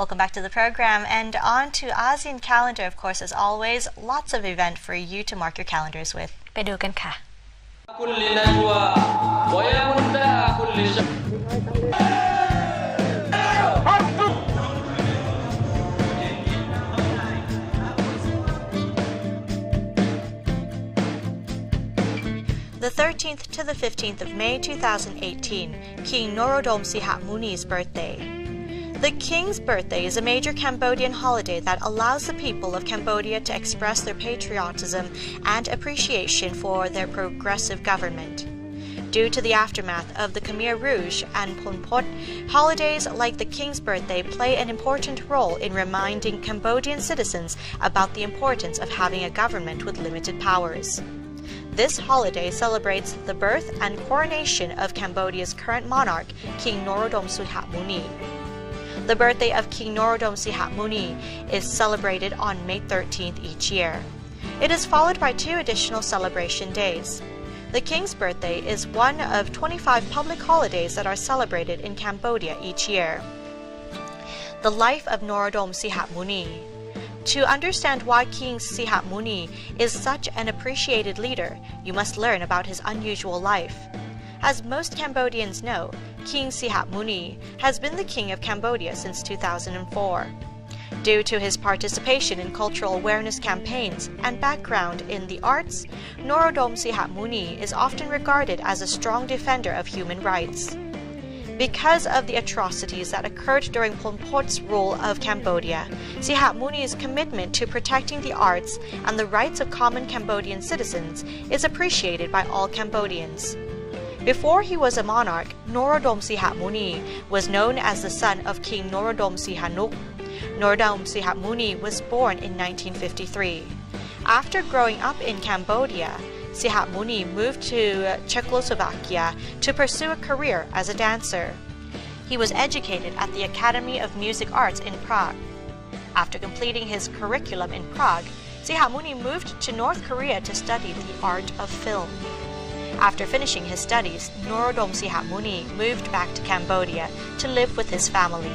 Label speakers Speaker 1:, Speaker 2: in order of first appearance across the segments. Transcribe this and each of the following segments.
Speaker 1: Welcome back to the program, and on to Asean calendar. Of course, as always, lots of event for you to mark your calendars with.
Speaker 2: ไปดูกันค่ะ
Speaker 1: The 13th to the 15th of May 2018, King Norodom Sihamuni's birthday. The king's birthday is a major Cambodian holiday that allows the people of Cambodia to express their patriotism and appreciation for their progressive government. Due to the aftermath of the Khmer Rouge and Pol Pot, holidays like the king's birthday play an important role in reminding Cambodian citizens about the importance of having a government with limited powers. This holiday celebrates the birth and coronation of Cambodia's current monarch, King Norodom Sihamoni. The birthday of King Norodom Sihamoni is celebrated on May 13th each year. It is followed by 2 additional celebration days. The king's birthday is one of 25 public holidays that are celebrated in Cambodia each year. The life of Norodom Sihamoni. To understand why King Sihamoni is such an appreciated leader, you must learn about his unusual life. As most Cambodians know, King Sihamoni has been the king of Cambodia since 2004. Due to his participation in cultural awareness campaigns and background in the arts, Norodom Sihamoni is often regarded as a strong defender of human rights. Because of the atrocities that occurred during Pol Pot's rule of Cambodia, Sihamoni's commitment to protecting the arts and the rights of common Cambodian citizens is appreciated by all Cambodians. Before he was a monarch, Norodom Sihamoni was known as the son of King Norodom Sihanouk. Norodom Sihamoni was born in 1953. After growing up in Cambodia, Sihamoni moved to Czechoslovakia to pursue a career as a dancer. He was educated at the Academy of Music Arts in Prague. After completing his curriculum in Prague, Sihamoni moved to North Korea to study the art of film. After finishing his studies, Norodom Sihamoni moved back to Cambodia to live with his family.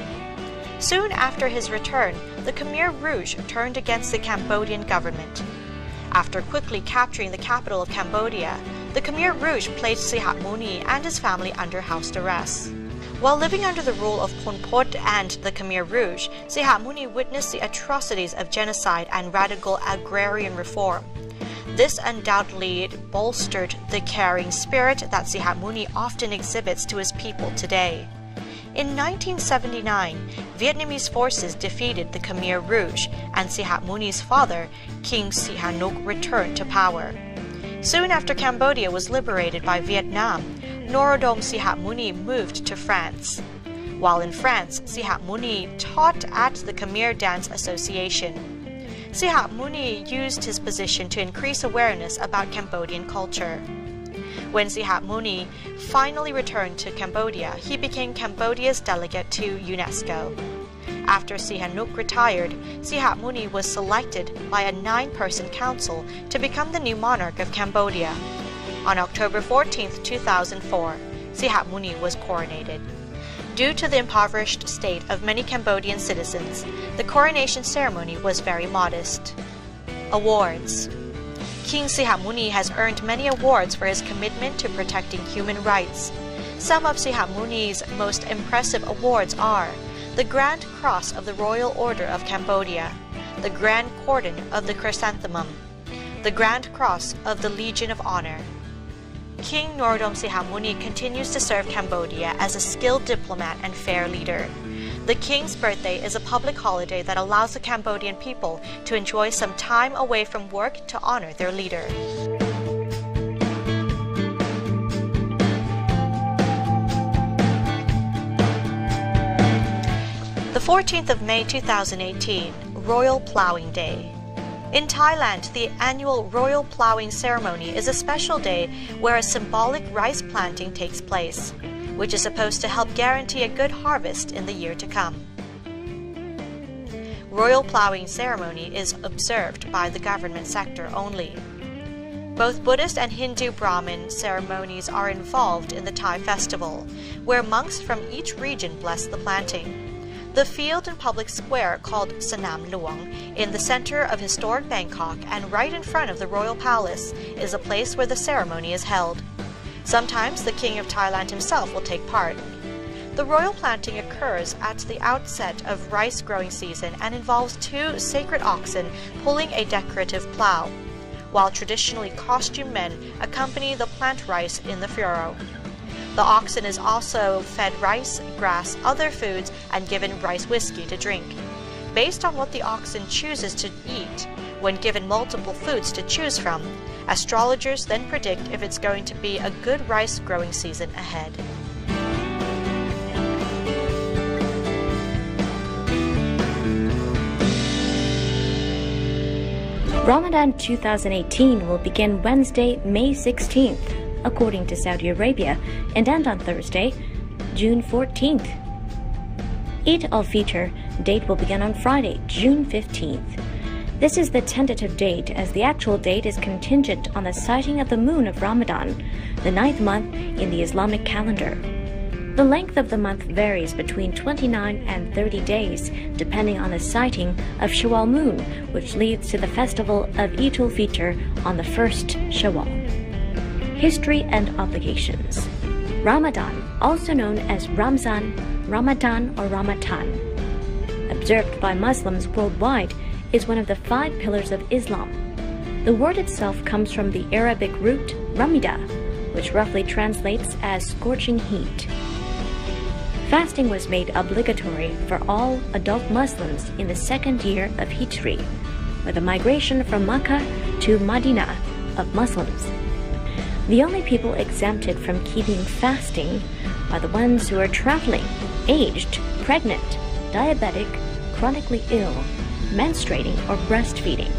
Speaker 1: Soon after his return, the Khmer Rouge turned against the Cambodian government. After quickly capturing the capital of Cambodia, the Khmer Rouge placed Sihamoni and his family under house arrest. While living under the rule of Pol Pot and the Khmer Rouge, Sihamoni witnessed the atrocities of genocide and radical agrarian reform. This undoubtedly bolstered the caring spirit that Sihamoni often exhibits to his people today. In 1979, Vietnamese forces defeated the Khmer Rouge, and Sihamoni's father, King Sihanouk, returned to power. Soon after Cambodia was liberated by Vietnam, Norodom Sihamoni moved to France. While in France, Sihamoni taught at the Khmer Dance Association. Sihamoni used his position to increase awareness about Cambodian culture. When Sihamoni finally returned to Cambodia, he became Cambodia's delegate to UNESCO. After Sihanouk retired, Sihamoni was selected by a 9-person council to become the new monarch of Cambodia. On October 14, 2004, Sihamoni was coronated. Due to the impoverished state of many Cambodian citizens, the coronation ceremony was very modest. Awards. King Sihamoni has earned many awards for his commitment to protecting human rights. Some of Sihamoni's most impressive awards are the Grand Cross of the Royal Order of Cambodia, the Grand Cordon of the Chrysanthemum, the Grand Cross of the Legion of Honor. King Norodom Sihamoni continues to serve Cambodia as a skilled diplomat and fair leader. The king's birthday is a public holiday that allows the Cambodian people to enjoy some time away from work to honor their leader. The 14th of May 2018, Royal Plowing Day. In Thailand, the annual Royal Plowing Ceremony is a special day where a symbolic rice planting takes place, which is supposed to help guarantee a good harvest in the year to come. Royal Plowing Ceremony is observed by the government sector only. Both Buddhist and Hindu Brahmin ceremonies are involved in the Thai festival, where monks from each region bless the planting. The field and public square called Sanam Luang, in the center of historic Bangkok and right in front of the royal palace, is a place where the ceremony is held. Sometimes the King of Thailand himself will take part. The royal planting occurs at the outset of rice growing season and involves 2 sacred oxen pulling a decorative plow, while traditionally costumed men accompany the plant rice in the furrow. The oxen is also fed rice, grass, other foods, and given rice whiskey to drink. Based on what the oxen chooses to eat, when given multiple foods to choose from, astrologers then predict if it's going to be a good rice growing season ahead.
Speaker 2: Ramadan 2018 will begin Wednesday, May 16th, according to Saudi Arabia, and end on Thursday, June 14th. Eid al-Fitr date will begin on Friday, June 15th. This is the tentative date, as the actual date is contingent on the sighting of the moon of Ramadan, the 9th month in the Islamic calendar. The length of the month varies between 29 and 30 days, depending on the sighting of Shawwal moon, which leads to the festival of Eid al-Fitr on the 1st Shawwal. History and obligations. Ramadan, also known as Ramzan, Ramadan, or Ramatan, observed by Muslims worldwide, is one of the 5 pillars of Islam. The word itself comes from the Arabic root ramida, which roughly translates as scorching heat. Fasting was made obligatory for all adult Muslims in the 2nd year of Hijri, with the migration from Makkah to Medina of Muslims. The only people exempted from keeping fasting are the ones who are traveling, aged, pregnant, diabetic, chronically ill, menstruating, or breastfeeding.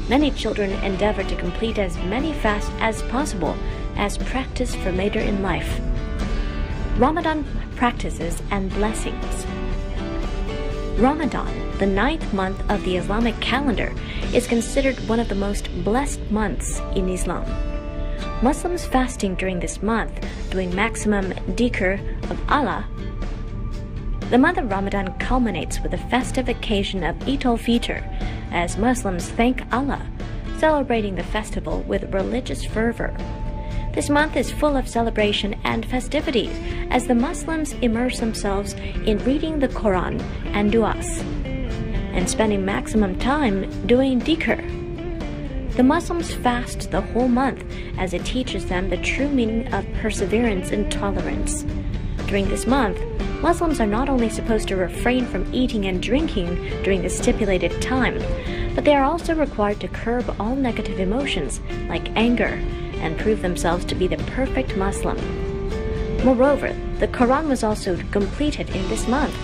Speaker 2: Many children endeavor to complete as many fasts as possible as practice for later in life. Ramadan practices and blessings. Ramadan, the 9th month of the Islamic calendar, is considered one of the most blessed months in Islam. Muslims fasting during this month, doing maximum dhikr of Allah. The month of Ramadan culminates with the festive occasion of Eid al-Fitr, as Muslims thank Allah, celebrating the festival with religious fervor. This month is full of celebration and festivities, as the Muslims immerse themselves in reading the Quran and du'as, and spending maximum time doing dhikr. The Muslims fast the whole month, as it teaches them the true meaning of perseverance and tolerance. During this month, Muslims are not only supposed to refrain from eating and drinking during the stipulated time, but they are also required to curb all negative emotions, like anger, and prove themselves to be the perfect Muslim. Moreover, the Quran was also completed in this month.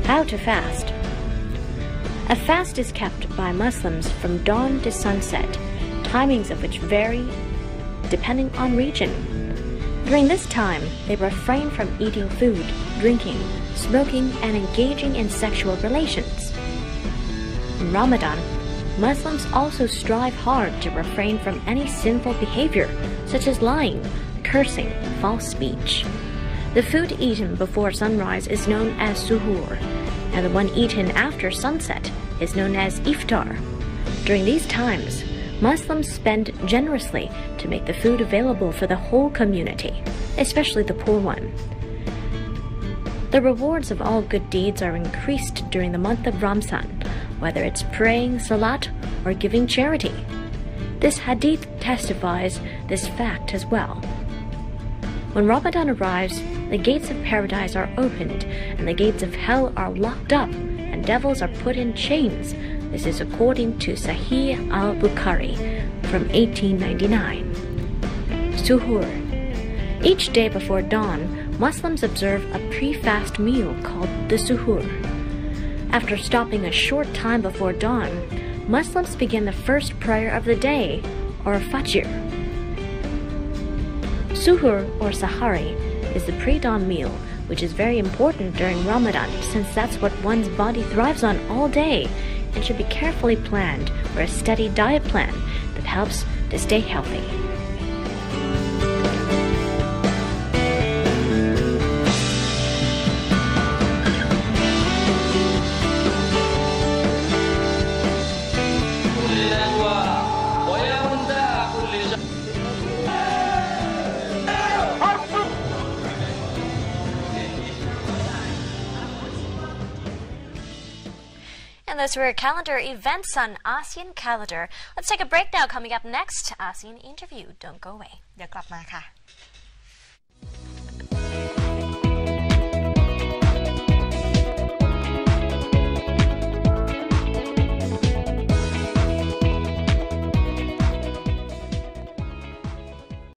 Speaker 2: How to fast. A fast is kept by Muslims from dawn to sunset, timings of which vary depending on region. During this time, they refrain from eating food, drinking, smoking, and engaging in sexual relations. In Ramadan, Muslims also strive hard to refrain from any sinful behavior, such as lying, cursing, false speech. The food eaten before sunrise is known as suhoor, and the one eaten after sunset is known as iftar. During these times, Muslims spend generously to make the food available for the whole community, especially the poor one. The rewards of all good deeds are increased during the month of Ramzan, whether it's praying salat or giving charity. This hadith testifies this fact as well. When Ramadan arrives, the gates of paradise are opened and the gates of hell are locked up and devils are put in chains. This is according to Sahih al-Bukhari from 1899. Suhoor. Each day before dawn, Muslims observe a pre-fast meal called the suhoor. After stopping a short time before dawn, Muslims begin the first prayer of the day, or fajr. Suhoor, or sahari, is the pre-dawn meal, which is very important during Ramadan, since that's what one's body thrives on all day, and should be carefully planned for a steady diet plan that helps to stay healthy.
Speaker 3: And those were calendar events on ASEAN calendar. Let's take a break now. Coming up next, ASEAN interview. Don't go away.
Speaker 1: เดี๋ยวกลับมาค่ะ